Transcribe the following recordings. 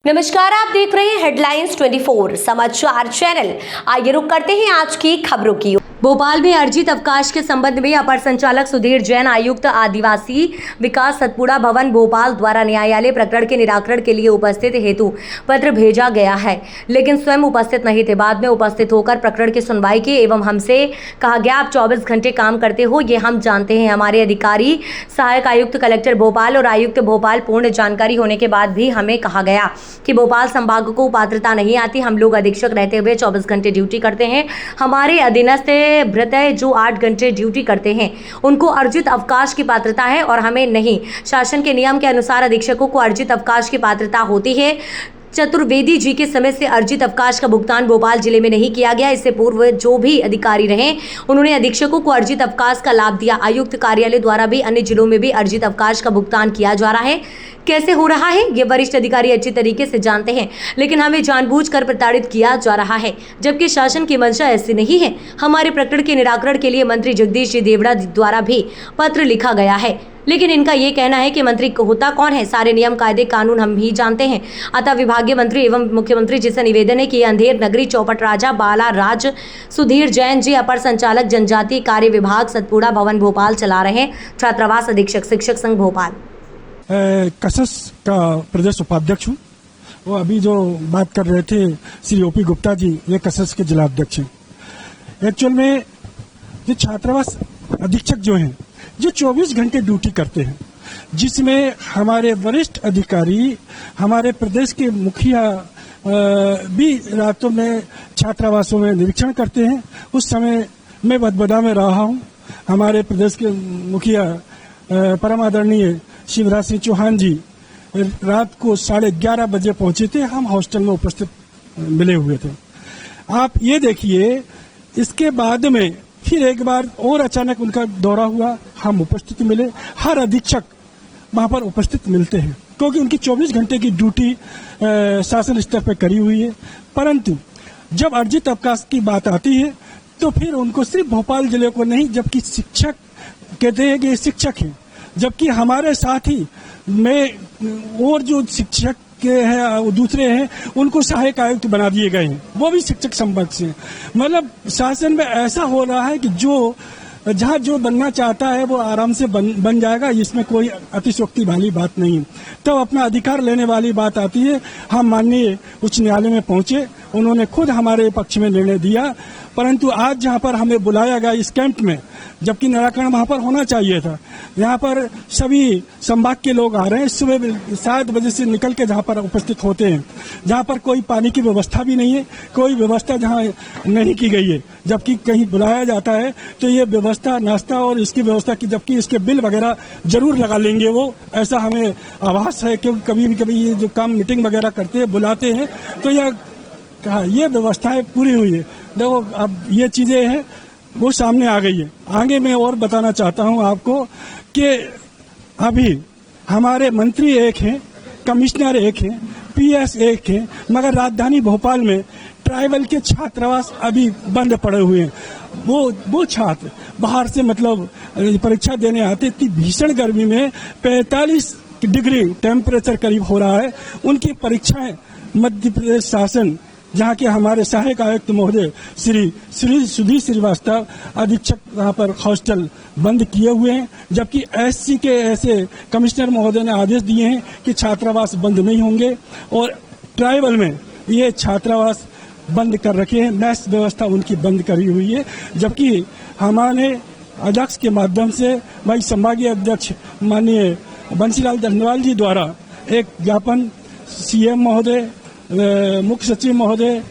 नमस्कार, आप देख रहे हैं हेडलाइंस 24 समाचार चैनल। आइए रुक करते हैं आज की खबरों की। भोपाल में अर्जित अवकाश के संबंध में अपर संचालक सुधीर जैन, आयुक्त आदिवासी विकास सतपुड़ा भवन भोपाल द्वारा न्यायालय प्रकरण के निराकरण के लिए उपस्थित हेतु पत्र भेजा गया है, लेकिन स्वयं उपस्थित नहीं थे। बाद में उपस्थित होकर प्रकरण की सुनवाई की एवं हमसे कहा गया, आप 24 घंटे काम करते हो, ये हम जानते हैं। हमारे अधिकारी सहायक आयुक्त कलेक्टर भोपाल और आयुक्त भोपाल पूर्ण जानकारी होने के बाद भी हमें कहा गया कि भोपाल संभाग को पात्रता नहीं आती। हम लोग अधीक्षक रहते हुए 24 घंटे ड्यूटी करते हैं। हमारे अधीनस्थ भृत्य जो 8 घंटे ड्यूटी करते हैं, उनको अर्जित अवकाश की पात्रता है और हमें नहीं। शासन के नियम के अनुसार अधीक्षकों को अर्जित अवकाश की पात्रता होती है। चतुर्वेदी जी के समय से अर्जित अवकाश का भुगतान भोपाल जिले में नहीं किया गया। इससे पूर्व जो भी अधिकारी रहे, उन्होंने अधीक्षकों को अर्जित अवकाश का लाभ दिया। आयुक्त कार्यालय द्वारा भी अन्य जिलों में भी अर्जित अवकाश का भुगतान किया जा रहा है। कैसे हो रहा है ये वरिष्ठ अधिकारी अच्छी तरीके से जानते हैं, लेकिन हमें जानबूझकर प्रताड़ित किया जा रहा है, जबकि शासन की मंशा ऐसी नहीं है। हमारे प्रकरण के निराकरण के लिए मंत्री जगदीश जी देवड़ा द्वारा भी पत्र लिखा गया है, लेकिन इनका ये कहना है कि मंत्री होता कौन है, सारे नियम कायदे कानून हम ही जानते हैं। अतः विभागीय मंत्री एवं मुख्यमंत्री जी से निवेदन है कि अंधेर नगरी चौपट राजा बाला राज सुधीर जैन जी अपर संचालक जनजातीय कार्य विभाग सतपुड़ा भवन भोपाल चला रहे। छात्रावास अधीक्षक शिक्षक संघ भोपाल कसस का प्रदेश उपाध्यक्ष हूँ। वो अभी जो बात कर रहे थे श्री ओपी गुप्ता जी, ये कसस के जिला अध्यक्ष हैं। एक्चुअल में ये छात्रावास अधीक्षक जो हैं, ये 24 घंटे ड्यूटी करते हैं, जिसमें हमारे वरिष्ठ अधिकारी, हमारे प्रदेश के मुखिया भी रातों में छात्रावासों में निरीक्षण करते हैं। उस समय मैं बदबदा में रहा हूँ। हमारे प्रदेश के मुखिया परम आदरणीय शिवराज सिंह चौहान जी रात को 11:30 बजे पहुंचे थे। हम हॉस्टल में उपस्थित मिले हुए थे। आप ये देखिए, इसके बाद में फिर एक बार और अचानक उनका दौरा हुआ, हम उपस्थित मिले। हर अधीक्षक वहां पर उपस्थित मिलते हैं, क्योंकि उनकी 24 घंटे की ड्यूटी शासन स्तर पर करी हुई है। परंतु जब अर्जित अवकाश की बात आती है, तो फिर उनको सिर्फ भोपाल जिले को नहीं, जबकि शिक्षक कहते हैं कि ये शिक्षक हैं, जबकि हमारे साथ ही में और जो शिक्षक के हैं दूसरे हैं, उनको सहायक आयुक्त बना दिए गए हैं, वो भी शिक्षक संवर्ग से। मतलब शासन में ऐसा हो रहा है कि जो जहाँ जो बनना चाहता है वो आराम से बन जाएगा। इसमें कोई अतिशयोक्ति वाली बात नहीं है। तब अपना अधिकार लेने वाली बात आती है। हम माननीय उच्च न्यायालय में पहुंचे, उन्होंने खुद हमारे पक्ष में निर्णय दिया। परंतु आज जहाँ पर हमें बुलाया गया इस कैंप में, जबकि निराकरण वहाँ पर होना चाहिए था, यहाँ पर सभी संभाग के लोग आ रहे हैं। सुबह 7 बजे से निकल के जहाँ पर उपस्थित होते हैं, जहाँ पर कोई पानी की व्यवस्था भी नहीं है, कोई व्यवस्था जहाँ नहीं की गई है। जबकि कहीं बुलाया जाता है तो ये व्यवस्था, नाश्ता और इसकी व्यवस्था की, जबकि इसके बिल वगैरह जरूर लगा लेंगे वो, ऐसा हमें आभास है। क्योंकि कभी ये जो काम मीटिंग वगैरह करते हैं, बुलाते हैं, तो ये व्यवस्थाएं पूरी हुई है। देखो, अब ये चीजें हैं वो सामने आ गई है। आगे मैं और बताना चाहता हूं आपको कि अभी हमारे मंत्री एक हैं, कमिश्नर एक हैं, पीएस एक हैं, मगर राजधानी भोपाल में ट्राइबल के छात्रावास अभी बंद पड़े हुए हैं। वो छात्र बाहर से मतलब परीक्षा देने आते। इतनी भीषण गर्मी में 45 डिग्री टेम्परेचर करीब हो रहा है। उनकी परीक्षाएं मध्य प्रदेश शासन, जहाँ के हमारे सहायक आयुक्त महोदय श्री सुधीर श्रीवास्तव अधीक्षक वहाँ पर हॉस्टल बंद किए हुए हैं। जबकि एससी के ऐसे कमिश्नर महोदय ने आदेश दिए हैं कि छात्रावास बंद नहीं होंगे, और ट्राइबल में ये छात्रावास बंद कर रखे हैं। मैस व्यवस्था उनकी बंद करी हुई है। जबकि हमारे अध्यक्ष के माध्यम से भाई संभागीय अध्यक्ष माननीय बंसीलाल दंडवाल जी द्वारा एक ज्ञापन सीएम महोदय, मुख्य सचिव महोदय,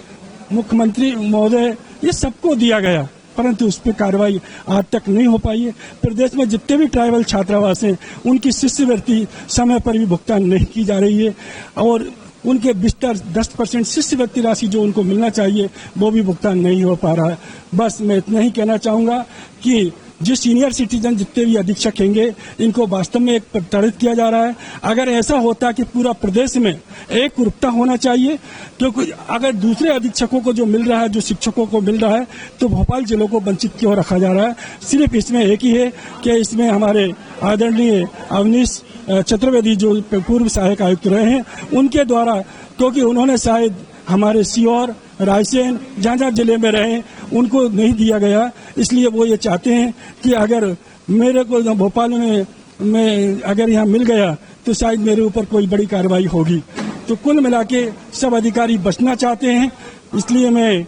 मुख्यमंत्री महोदय, ये सबको दिया गया, परंतु उस पर कार्रवाई आज तक नहीं हो पाई है। प्रदेश में जितने भी ट्राइबल छात्रावास हैं, उनकी शिष्यवृत्ति समय पर भी भुगतान नहीं की जा रही है, और उनके बिस्तर 10% शिष्यवृत्ति राशि जो उनको मिलना चाहिए वो भी भुगतान नहीं हो पा रहा है। बस मैं इतना ही कहना चाहूँगा कि जो सीनियर सिटीजन जितने भी अधीक्षक होंगे, इनको वास्तव में एक प्रताड़ित किया जा रहा है। अगर ऐसा होता कि पूरा प्रदेश में एक रूपता होना चाहिए, क्योंकि अगर दूसरे अधीक्षकों को जो मिल रहा है, जो शिक्षकों को मिल रहा है, तो भोपाल जिलों को वंचित क्यों रखा जा रहा है। सिर्फ इसमें एक ही है कि इसमें हमारे आदरणीय अवनीश चतुर्वेदी जो पूर्व सहायक आयुक्त रहे हैं, उनके द्वारा क्योंकि उन्होंने शायद हमारे सीहोर, रायसेन, जहाँ जहाँ जिले में रहे उनको नहीं दिया गया, इसलिए वो ये चाहते हैं कि अगर मेरे को भोपाल में अगर यहाँ मिल गया तो शायद मेरे ऊपर कोई बड़ी कार्रवाई होगी। तो कुल मिला के सब अधिकारी बचना चाहते हैं, इसलिए मैं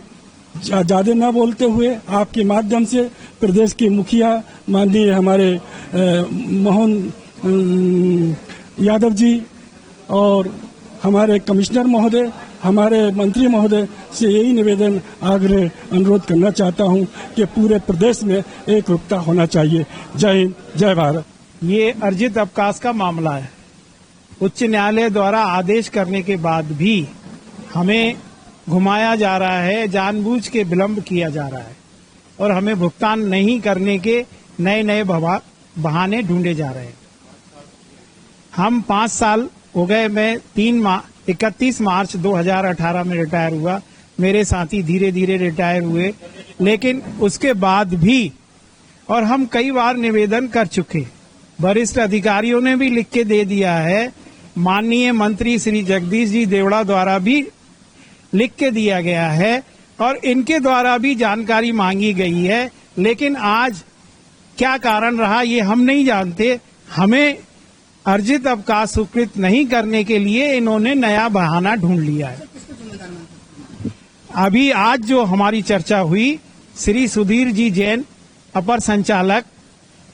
ज़्यादा न बोलते हुए आपके माध्यम से प्रदेश के मुखिया माननीय हमारे मोहन यादव जी और हमारे कमिश्नर महोदय, हमारे मंत्री महोदय से यही निवेदन, आग्रह, अनुरोध करना चाहता हूं कि पूरे प्रदेश में एक रूपता होना चाहिए। जय हिंद, जय भारत। ये अर्जित अवकाश का मामला है। उच्च न्यायालय द्वारा आदेश करने के बाद भी हमें घुमाया जा रहा है, जानबूझ के विलंब किया जा रहा है और हमें भुगतान नहीं करने के नए नए बहाने ढूंढे जा रहे हैं। हम 5 साल हो गए, मैं 31 मार्च 2018 में रिटायर हुआ, मेरे साथी धीरे धीरे रिटायर हुए, लेकिन उसके बाद भी और हम कई बार निवेदन कर चुके, वरिष्ठ अधिकारियों ने भी लिख के दे दिया है, माननीय मंत्री श्री जगदीश जी देवड़ा द्वारा भी लिख के दिया गया है और इनके द्वारा भी जानकारी मांगी गई है, लेकिन आज क्या कारण रहा ये हम नहीं जानते। हमें अर्जित अवकाश स्वीकृत नहीं करने के लिए इन्होंने नया बहाना ढूंढ लिया है। अभी आज जो हमारी चर्चा हुई, श्री सुधीर जी जैन, अपर संचालक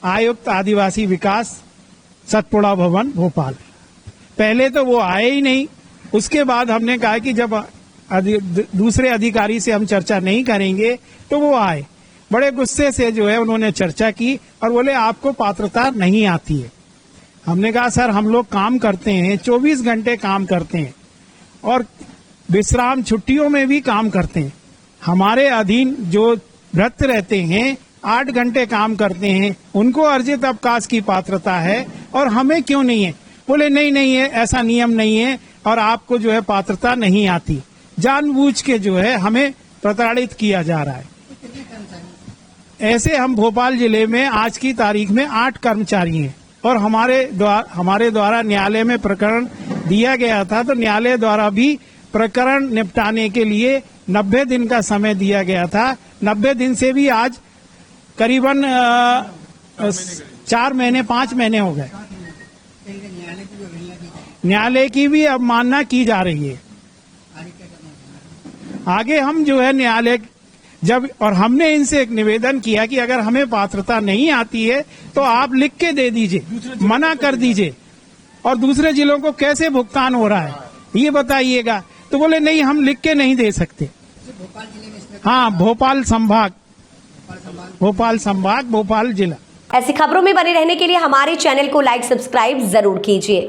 आयुक्त आदिवासी विकास, सतपुड़ा भवन, भोपाल, पहले तो वो आए ही नहीं। उसके बाद हमने कहा कि जब दूसरे अधिकारी से हम चर्चा नहीं करेंगे तो वो आए। बड़े गुस्से से जो है उन्होंने चर्चा की और बोले आपको पात्रता नहीं आती है। हमने कहा सर हम लोग काम करते हैं, 24 घंटे काम करते हैं और विश्राम छुट्टियों में भी काम करते हैं। हमारे अधीन जो भ्रष्ट रहते हैं 8 घंटे काम करते हैं, उनको अर्जित अवकाश की पात्रता है और हमें क्यों नहीं है? बोले नहीं है, ऐसा नियम नहीं है और आपको जो है पात्रता नहीं आती। जानबूझ के जो है हमें प्रताड़ित किया जा रहा है। ऐसे हम भोपाल जिले में आज की तारीख में 8 कर्मचारी हैं और हमारे द्वारा न्यायालय में प्रकरण दिया गया था, तो न्यायालय द्वारा भी प्रकरण निपटाने के लिए 90 दिन का समय दिया गया था। 90 दिन से भी आज करीबन 4 महीने 5 महीने हो गए। न्यायालय की भी अवमानना की जा रही है। आगे हम जो है न्यायालय जब, और हमने इनसे एक निवेदन किया कि अगर हमें पात्रता नहीं आती है तो आप लिख के दे दीजिए, मना कर दीजिए, और दूसरे जिलों को कैसे भुगतान हो रहा है ये बताइएगा। तो बोले नहीं हम लिख के नहीं दे सकते। हाँ, भोपाल संभाग, भोपाल जिला। ऐसी खबरों में बने रहने के लिए हमारे चैनल को लाइक, सब्सक्राइब जरूर कीजिए।